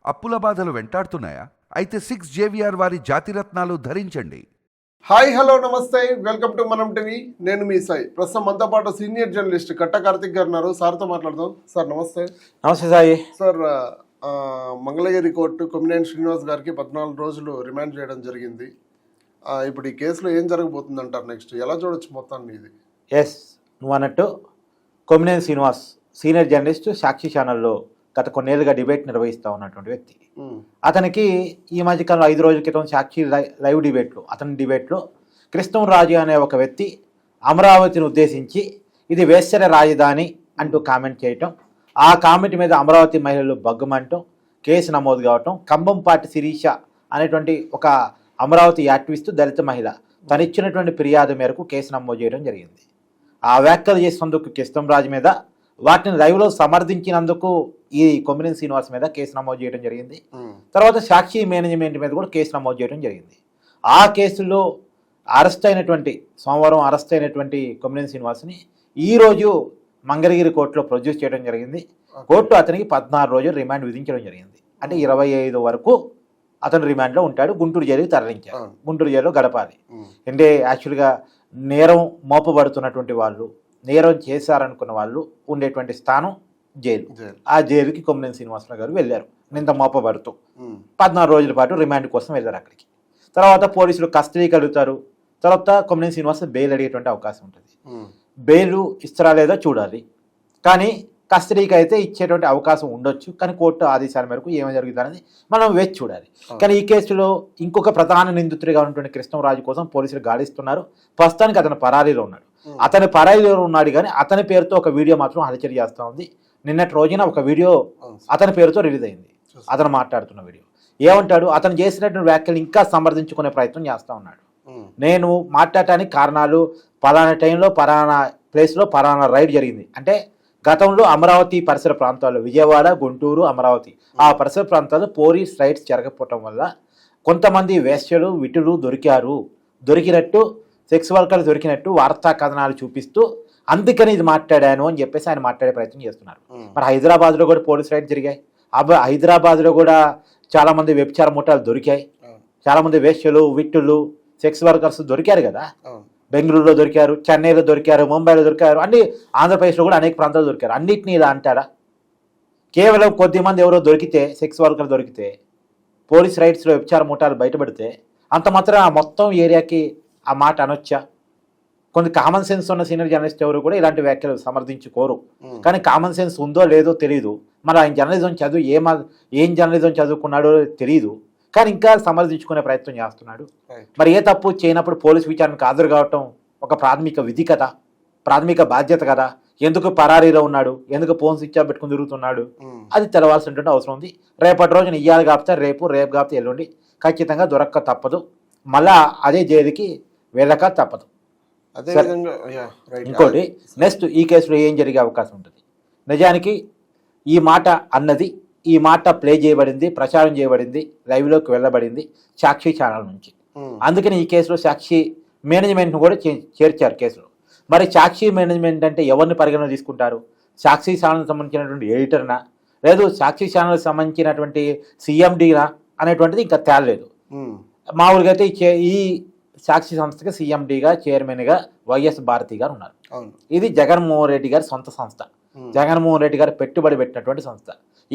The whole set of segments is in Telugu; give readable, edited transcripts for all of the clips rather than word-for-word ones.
అప్పుల బాధలు వెంటాడుతున్నాయా? అయితే 6 JVR వారి జాతిరత్నాలు ధరించండి. హాయ్ హలో నమస్తే, వెల్కమ్ టు మనం టీవీ. నేను మీ సాయి. ప్రస్తుతం మనతో పాటు సీనియర్ జర్నలిస్ట్ కట్ట కార్తిక్ గారు ఉన్నారు. సార్తో మాట్లాడదాం. సార్ నమస్తే. నమస్తే సాయి. సార్, మంగళగిరి కోర్టు కొమ్మినేని శ్రీనివాస్ గారికి 14 రోజులు రిమాండ్ చేయడం జరిగింది. ఇప్పుడు ఈ కేసులో ఏం జరగబోతుంది అంటారు? నెక్స్ట్ ఎలా చూడొచ్చు మొత్తాన్ని ఇది? ఎస్, నువ్వు అన్నట్టు కొమ్మినేని శ్రీనివాస్ సీనియర్ జర్నలిస్ట్, సాక్షి ఛానల్లో గత కొన్నేళ్ళుగా డిబేట్ నిర్వహిస్తూ ఉన్నటువంటి వ్యక్తి. అతనికి ఈ మధ్యకాలంలో 5 రోజుల క్రితం సాక్షి లైవ్ డిబేట్లో, అతని డిబేట్లో కృష్ణంరాజు అనే ఒక వ్యక్తి అమరావతిని ఉద్దేశించి ఇది వేశ్యర రాజధాని అంటూ కామెంట్ చేయటం, ఆ కామెంట్ మీద అమరావతి మహిళలు బగ్గుమంటం, కేసు నమోదు కావటం, కంబంపాటి శిరీష అనేటువంటి ఒక అమరావతి యాక్టివిస్ట్, దళిత మహిళ తనిచ్చినటువంటి ఫిర్యాదు మేరకు కేసు నమోదు చేయడం జరిగింది. ఆ వ్యాఖ్యలు చేసినందుకు కృష్ణంరాజు మీద, వాటిని లైవ్లో సమర్థించినందుకు ఈ కొమ్మినేని శ్రీనివాస్ మీద కేసు నమోదు చేయడం జరిగింది. తర్వాత సాక్షి మేనేజ్మెంట్ మీద కూడా కేసు నమోదు చేయడం జరిగింది. ఆ కేసులో సోమవారం అరెస్ట్ అయినటువంటి కొమ్మినేని శ్రీనివాస్ని ఈరోజు మంగళగిరి కోర్టులో ప్రొడ్యూస్ చేయడం జరిగింది. కోర్టు అతనికి 14 రోజులు రిమాండ్ విధించడం జరిగింది. అంటే 25 వరకు అతను రిమాండ్లో ఉంటాడు. గుంటూరు జైలుకి తరలించారు. గుంటూరు జైల్లో గడపాలి. అంటే యాక్చువల్గా నేరం మోపబడుతున్నటువంటి వాళ్ళు, నేరం చేశారనుకున్న వాళ్ళు ఉండేటువంటి స్థానం జైలు. ఆ జైలుకి కొమ్మినేని శ్రీనివాసరావు గారు వెళ్ళారు నింద మోపబడుతూ. 14 రోజుల పాటు రిమాండ్ కోసం వెళ్ళారు అక్కడికి. తర్వాత పోలీసులు కస్టడీకి అడుగుతారు. తర్వాత కొమ్మినేని శ్రీనివాస్ బెయిల్ అడిగేటువంటి అవకాశం ఉంటుంది. బెయిల్ ఇస్తారా లేదా చూడాలి, కానీ కస్టడీకి అయితే ఇచ్చేటువంటి అవకాశం ఉండొచ్చు. కానీ కోర్టు ఆదేశాల మేరకు ఏమైనా జరుగుతుందని మనం వేచి చూడాలి. కానీ ఈ కేసులో ఇంకొక ప్రధాన నిందితుడిగా ఉన్నటువంటి కృష్ణంరాజు కోసం పోలీసులు గాలిస్తున్నారు. ప్రస్తుతానికి అతను పరారీలో ఉన్నాడు. కానీ అతని పేరుతో ఒక వీడియో మాత్రం హల్చల్ చేస్తూ ఉంది. నిన్నటి రోజున ఒక వీడియో అతని పేరుతో రిలీజ్ అయింది. అతను మాట్లాడుతున్న వీడియో ఏమంటాడు? అతను చేసినటువంటి వ్యాఖ్యలు ఇంకా సమర్థించుకునే ప్రయత్నం చేస్తూ ఉన్నాడు. నేను మాట్లాడటానికి కారణాలు, పలానా టైంలో పలానా ప్లేస్లో పలానా రైడ్ జరిగింది అంటే, గతంలో అమరావతి పరిసర ప్రాంతాల్లో, విజయవాడ, గుంటూరు, అమరావతి ఆ పరిసర ప్రాంతాల్లో పోలీస్ రైడ్స్ జరగకపోవటం వల్ల కొంతమంది వేశ్యలు, విటులు దొరికినట్టు, సెక్స్ వర్కర్లు దొరికినట్టు వార్తా కథనాలు చూపిస్తూ అందుకని ఇది మాట్లాడాను అని చెప్పేసి ఆయన మాట్లాడే ప్రయత్నం చేస్తున్నారు. మరి హైదరాబాద్లో కూడా పోలీస్ రైడ్ జరిగాయి. హైదరాబాద్లో కూడా చాలామంది వ్యభిచార ముఠాలు దొరికాయి. చాలామంది వేశ్యలు, విట్టులు, సెక్స్ వర్కర్స్ దొరికారు కదా. బెంగళూరులో దొరికారు, చెన్నైలో దొరికారు, ముంబైలో దొరికారు, అన్ని ఆంధ్రప్రదేశ్లో కూడా అనేక ప్రాంతాలు దొరికారు. అన్నిటినీ ఇలా అంటారా? కేవలం కొద్దిమంది ఎవరో దొరికితే, సెక్స్ వర్కర్ దొరికితే, పోలీస్ రైడ్స్లో వ్యభిచార ముఠాలు బయటపడితే అంత మాత్రం ఆ మొత్తం ఏరియాకి ఆ మాట అనొచ్చా? కొన్ని కామన్ సెన్స్ ఉన్న సీనియర్ జర్నలిస్ట్ ఎవరు కూడా ఇలాంటి వ్యాఖ్యలు సమర్థించుకోరు. కానీ కామన్ సెన్స్ ఉందో లేదో తెలియదు. మరి ఆయన జర్నలిజం ఏం జర్నలిజం చదువుకున్నాడో తెలియదు. కానీ ఇంకా సమర్థించుకునే ప్రయత్నం చేస్తున్నాడు. మరి ఏ తప్పు చేయనప్పుడు పోలీసు విచారణకు హాజరు కావటం ఒక ప్రాథమిక విధి కదా, ప్రాథమిక బాధ్యత కదా. ఎందుకు పరారీలో ఉన్నాడు, ఎందుకు ఫోన్ స్విచ్ ఆఫ్ పెట్టుకుని తిరుగుతున్నాడు, అది తెలవాల్సినటువంటి అవసరం ఉంది. రేపటి రోజున ఇయ్యాలి కాకపోతే రేపు కాకపోతే ఎల్లుండి ఖచ్చితంగా దొరక్క తప్పదు. మళ్ళా అదే జైలుకి వెళ్ళక తప్పదు. ఇంకోటి, నెక్స్ట్ ఈ కేసులో ఏం జరిగే అవకాశం ఉంటుంది? నిజానికి ఈ మాట ప్లే చేయబడింది, ప్రచారం చేయబడింది, లైవ్లోకి వెళ్ళబడింది సాక్షి ఛానల్ నుంచి. అందుకని ఈ కేసులో సాక్షి మేనేజ్మెంట్ను కూడా చేర్చారు కేసులో. మరి సాక్షి మేనేజ్మెంట్ అంటే ఎవరిని పరిగణన తీసుకుంటారు? సాక్షి ఛానల్కి సంబంధించినటువంటి ఎడిటర్నా, లేదు సాక్షి ఛానల్కి సంబంధించినటువంటి CMDనా అనేటువంటిది ఇంకా తేలలేదు. మామూలుగా అయితే ఈ సాక్షి సంస్థకి CMDగా, చైర్మన్గా వైఎస్ భారతి గారు ఉన్నారు. ఇది జగన్మోహన్ రెడ్డి గారి సొంత సంస్థ. జగన్మోహన్ రెడ్డి గారు పెట్టుబడి పెట్టినటువంటి సంస్థ.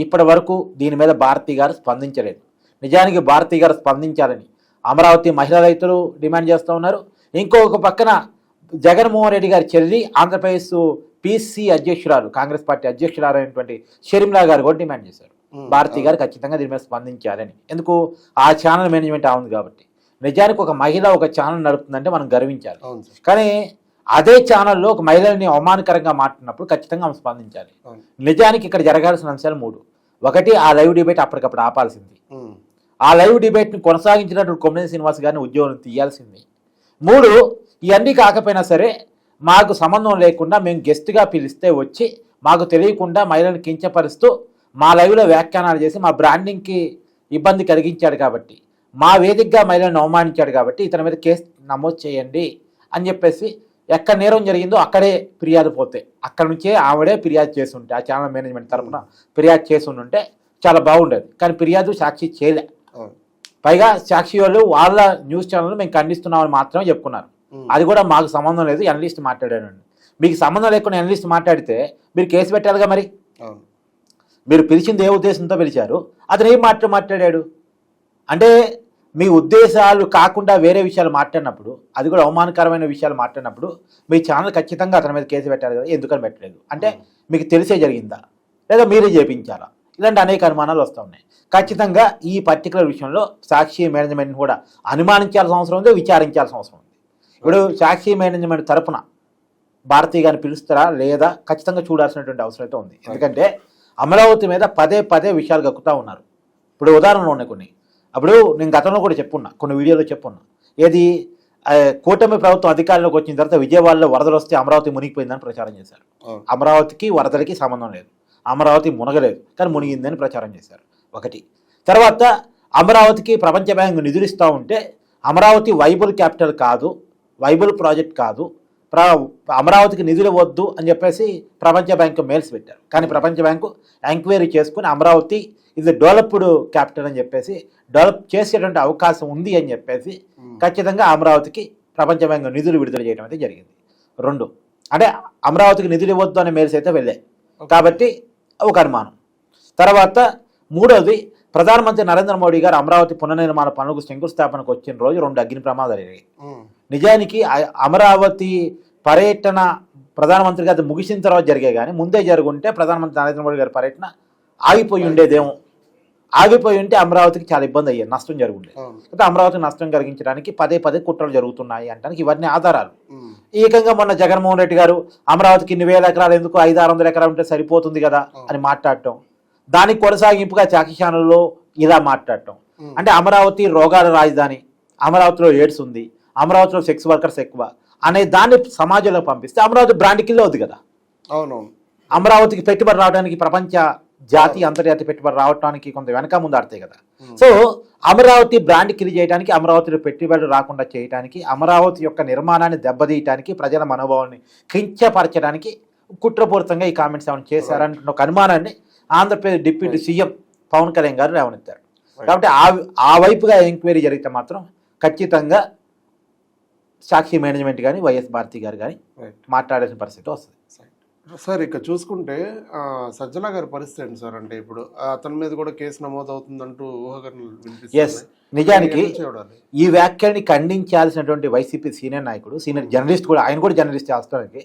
ఇప్పటి వరకు దీని మీద భారతి గారు స్పందించలేదు. నిజానికి భారతి గారు స్పందించాలని అమరావతి మహిళా రైతులు డిమాండ్ చేస్తూ ఉన్నారు. ఇంకొక పక్కన జగన్మోహన్ రెడ్డి గారి చెల్లి, ఆంధ్రప్రదేశ్ PC అధ్యక్షురాలు, కాంగ్రెస్ పార్టీ అధ్యక్షురాలు అయినటువంటి షర్మిలా గారు కూడా డిమాండ్ చేశారు భారతి గారు ఖచ్చితంగా దీని మీద స్పందించాలని. ఎందుకు? ఆ ఛానల్ మేనేజ్మెంట్ ఉంది కాబట్టి. నిజానికి ఒక మహిళ ఒక ఛానల్ నడుపుతుందంటే మనం గర్వించాలి. కానీ అదే ఛానల్లో ఒక మహిళని అవమానకరంగా మాట్లాడినప్పుడు ఖచ్చితంగా ఆమె స్పందించాలి. నిజానికి ఇక్కడ జరగాల్సిన అంశాలు 3. ఒకటి, ఆ లైవ్ డిబేట్ అప్పటికప్పుడు ఆపాల్సింది. ఆ లైవ్ డిబేట్ని కొనసాగించినటువంటి కొమ్మినేని శ్రీనివాస్ గారిని ఉద్యోగం తీయాల్సింది. 3, ఇవన్నీ కాకపోయినా సరే మాకు సంబంధం లేకుండా మేము గెస్ట్గా పిలిస్తే వచ్చి మాకు తెలియకుండా మహిళలను కించపరుస్తూ మా లైవ్లో వ్యాఖ్యానాలు చేసి మా బ్రాండింగ్కి ఇబ్బంది కలిగించాడు కాబట్టి, మా వేదికగా మహిళలను అవమానించాడు కాబట్టి ఇతని మీద కేసు నమోదు చేయండి అని చెప్పేసి ఎక్కడ నేరం జరిగిందో అక్కడే ఫిర్యాదు పోతే, అక్కడ నుంచే ఆవిడే ఫిర్యాదు చేసి ఉంటే, ఆ ఛానల్ మేనేజ్మెంట్ తరఫున ఫిర్యాదు చేసి ఉంటే చాలా బాగుండేది. కానీ ఫిర్యాదు సాక్షి చేయలే. అవును. పైగా సాక్షి వాళ్ళు వాళ్ళ న్యూస్ ఛానల్ మేము ఖండిస్తున్నామని మాత్రమే చెప్పుకున్నారు. అది కూడా మాకు సంబంధం లేదు, అనలిస్ట్ మాట్లాడాడండి. మీకు సంబంధం లేకుండా అనలిస్ట్ మాట్లాడితే మీరు కేసు పెట్టాలిగా మరి. అవును. మీరు పిలిచింది ఏ ఉద్దేశంతో పిలిచారు, అతను ఏం మాట్లాడాడు అంటే మీ ఉద్దేశాలు కాకుండా వేరే విషయాలు మాట్లాడినప్పుడు, అది కూడా అవమానకరమైన విషయాలు మాట్లాడినప్పుడు మీ ఛానల్ ఖచ్చితంగా అతని మీద కేసు పెట్టాలి కదా. ఎందుకని పెట్టలేదు అంటే మీకు తెలిసే జరిగిందా లేదా మీరే చేపించారా? ఇలాంటి అనేక అనుమానాలు వస్తూ ఉన్నాయి. ఖచ్చితంగా ఈ పర్టికులర్ విషయంలో సాక్షి మేనేజ్మెంట్ని కూడా అనుమానించాల్సిన అవసరం ఉంది, విచారించాల్సిన అవసరం ఉంది. ఇప్పుడు సాక్షి మేనేజ్మెంట్ తరపున భారతీ గారిని పిలుస్తారా లేదా ఖచ్చితంగా చూడాల్సినటువంటి అవసరం అయితే ఉంది. ఎందుకంటే అమరావతి మీద పదే పదే విషయాలు గక్కుతూ ఉన్నారు. ఇప్పుడు ఉదాహరణలు ఉన్నాయి కొన్ని. అప్పుడు నేను గతంలో కూడా చెప్పున్నా, కొన్ని వీడియోలో చెప్పున్నా, ఏది కూటమి ప్రభుత్వం అధికారంలోకి వచ్చిన తర్వాత విజయవాడలో వరదలు వస్తే అమరావతి మునిగిపోయిందని ప్రచారం చేశారు. అమరావతికి వరదలకి సంబంధం లేదు, అమరావతి మునగలేదు కానీ మునిగిందని ప్రచారం చేశారు ఒకటి. తర్వాత అమరావతికి ప్రపంచ బ్యాంకు నిధులు ఇస్తూ ఉంటే అమరావతి వైబుల్ క్యాపిటల్ కాదు, వైబుల్ ప్రాజెక్ట్ కాదు, అమరావతికి నిధులు వద్దు అని చెప్పేసి ప్రపంచ బ్యాంకు మెయిల్స్ పెట్టారు. కానీ ప్రపంచ బ్యాంకు ఎంక్వైరీ చేసుకుని అమరావతి ఇది డెవలప్డ్ క్యాపిటల్ అని చెప్పేసి డెవలప్ చేసేటువంటి అవకాశం ఉంది అని చెప్పేసి ఖచ్చితంగా అమరావతికి ప్రపంచ బ్యాంకు నిధులు విడుదల చేయడం అయితే జరిగింది. రెండు అంటే అమరావతికి నిధులు ఇవ్వద్దు అనే మెయిల్స్ అయితే వెళ్ళాయి కాబట్టి ఒక అనుమానం. తర్వాత మూడవది, ప్రధానమంత్రి నరేంద్ర మోడీ గారు అమరావతి పునర్నిర్మాణ పనులకు శంకుస్థాపనకు వచ్చిన రోజు 2 అగ్ని ప్రమాదాలు జరిగాయి. నిజానికి అమరావతి పర్యటన ప్రధానమంత్రి గారు ముగిసిన తర్వాత జరిగాయి, కానీ ముందే జరుగుంటే ప్రధానమంత్రి నరేంద్ర మోడీ గారి పర్యటన ఆగిపోయి ఉండేదేమో. ఆగిపోయి ఉంటే అమరావతికి చాలా ఇబ్బంది అయ్యేది, నష్టం జరుగుండేది. అయితే అమరావతికి నష్టం కలిగించడానికి పదే పదే కుట్రలు జరుగుతున్నాయి అంటానికి ఇవన్నీ ఆధారాలు. ఏకంగా మొన్న జగన్మోహన్ రెడ్డి గారు అమరావతికి ఇన్ని వేల ఎకరాలు ఎందుకు, 500-600 ఎకరాలు ఉంటే సరిపోతుంది కదా అని మాట్లాడటం, దానికి కొనసాగింపుగా సాక్షి ఛానల్లో ఇలా మాట్లాడటం. అంటే అమరావతి రోగాల రాజధాని, అమరావతిలో ఎయిడ్స్ ఉంది, అమరావతిలో సెక్స్ వర్కర్స్ ఎక్కువ అనే దాన్ని సమాజంలో పంపిస్తే అమరావతి బ్రాండ్ కిల్ అవుతుంది కదా. అవునవును. అమరావతికి పెట్టుబడి రావడానికి, ప్రపంచ జాతి అంతర్జాతీయ పెట్టుబడి రావడానికి కొంత వెనక ముందు ఆడతాయి కదా. సో అమరావతి బ్రాండ్ కిల్ చేయడానికి, అమరావతిలో పెట్టుబడులు రాకుండా చేయడానికి, అమరావతి యొక్క నిర్మాణాన్ని దెబ్బతీయడానికి, ప్రజల మనోభావాన్ని కించపరచడానికి కుట్రపూరితంగా ఈ కామెంట్స్ ఏమైనా చేశారంటున్న ఒక అనుమానాన్ని ఆంధ్రప్రదేశ్ డిప్యూటీ సీఎం పవన్ కళ్యాణ్ గారు లేవనెత్తారు. కాబట్టి ఆ వైపుగా ఎంక్వైరీ జరిగితే మాత్రం ఖచ్చితంగా సాక్షి మేనేజ్మెంట్ కానీ వైఎస్ భారతి గారు కానీ మాట్లాడాల్సిన పరిస్థితి వస్తుంది. సార్ ఇక చూసుకుంటే సజ్జల గారి పరిస్థితి ఏంటి సార్? అంటే ఇప్పుడు అతని మీద కూడా కేసు నమోదు అవుతుందంటూ ఊహాగానాలు వినిపిస్తున్నాయి. నిజానికి ఈ వ్యాఖ్యల్ని ఖండించాల్సినటువంటి వైసీపీ సీనియర్ నాయకుడు, సీనియర్ జర్నలిస్ట్ కూడా, ఆయన కూడా జర్నలిస్ట్ వాస్తవానికి,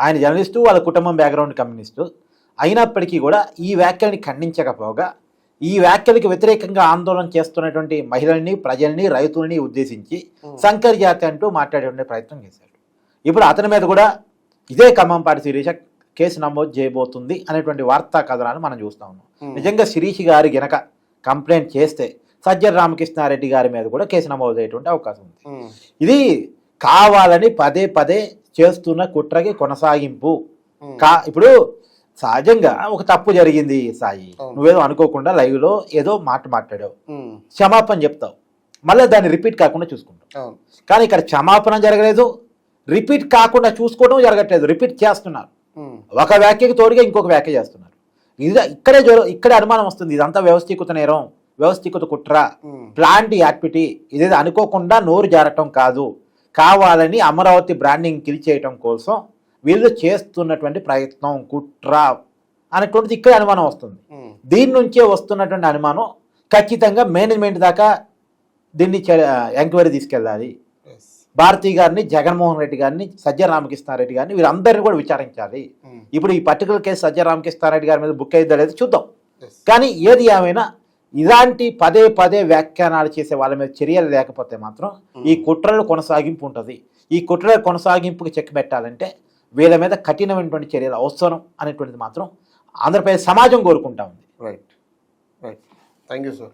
ఆయన జర్నలిస్టు, వాళ్ళ కుటుంబం బ్యాక్గ్రౌండ్ కమ్యూనిస్టు అయినప్పటికీ కూడా ఈ వ్యాఖ్యల్ని ఖండించకపోగా ఈ వ్యాఖ్యలకు వ్యతిరేకంగా ఆందోళన చేస్తున్నటువంటి మహిళల్ని, ప్రజల్ని, రైతుల్ని ఉద్దేశించి సంకర్ జాతి అంటూ మాట్లాడే ప్రయత్నం చేశారు. ఇప్పుడు అతని మీద కూడా ఇదే ఖమ్మంపాటి శిరీష కేసు నమోదు చేయబోతుంది అనేటువంటి వార్తా కథనాలు మనం చూస్తా ఉన్నాం. నిజంగా శిరీష్ గారి గనక కంప్లైంట్ చేస్తే సజ్జల రామకృష్ణారెడ్డి గారి మీద కూడా కేసు నమోదు అయ్యేటువంటి అవకాశం ఉంది. ఇది కావాలని పదే పదే చేస్తున్న కుట్రకి కొనసాగింపు. ఇప్పుడు సహజంగా ఒక తప్పు జరిగింది సాయి, నువ్వేదో అనుకోకుండా లైవ్ లో ఏదో మాట్లాడావు, క్షమాపణ చెప్తావు, మళ్ళీ దాన్ని రిపీట్ కాకుండా చూసుకుంటావు. కానీ ఇక్కడ క్షమాపణ జరగలేదు, రిపీట్ కాకుండా చూసుకోవడం జరగట్లేదు, రిపీట్ చేస్తున్నారు. ఒక వ్యాఖ్యకి తోడుగా ఇంకొక వ్యాఖ్య చేస్తున్నారు. ఇక్కడే అనుమానం వస్తుంది, ఇదంతా వ్యవస్థీకృత నేరం, వ్యవస్థీకృత కుట్ర, ప్లాంట్ యాక్టివిటీ, ఇదేదో అనుకోకుండా నోరు జారటం కాదు, కావాలని అమరావతి బ్రాండింగ్ కిల్ చేయటం కోసం వీళ్ళు చేస్తున్నటువంటి ప్రయత్నం, కుట్ర అనేటువంటిది ఇక్కడే అనుమానం వస్తుంది. దీని నుంచే వస్తున్నటువంటి అనుమానం ఖచ్చితంగా మేనేజ్మెంట్ దాకా దీన్ని ఎంక్వైరీ తీసుకెళ్ళాలి. భారతీ గారిని, జగన్మోహన్ రెడ్డి గారిని, సజ్జల రామకృష్ణారెడ్డి గారిని, వీరందరినీ కూడా విచారించాలి. ఇప్పుడు ఈ పర్టికులర్ కేసు సజ్జల రామకృష్ణారెడ్డి గారి మీద బుక్ అయ్యిందో లేదో చూద్దాం. కానీ ఏది ఏమైనా ఇలాంటి పదే పదే వ్యాఖ్యానాలు చేసే వాళ్ళ మీద చర్యలు లేకపోతే మాత్రం ఈ కుట్రల కొనసాగింపు ఉంటుంది. ఈ కుట్రల కొనసాగింపుకి చెక్ పెట్టాలంటే వీళ్ళ మీద కఠినమైనటువంటి చర్యలు అవసరం అనేటువంటిది మాత్రం ఆంధ్రప్రదేశ్ సమాజం కోరుకుంటా ఉంది. రైట్. Thank you sir.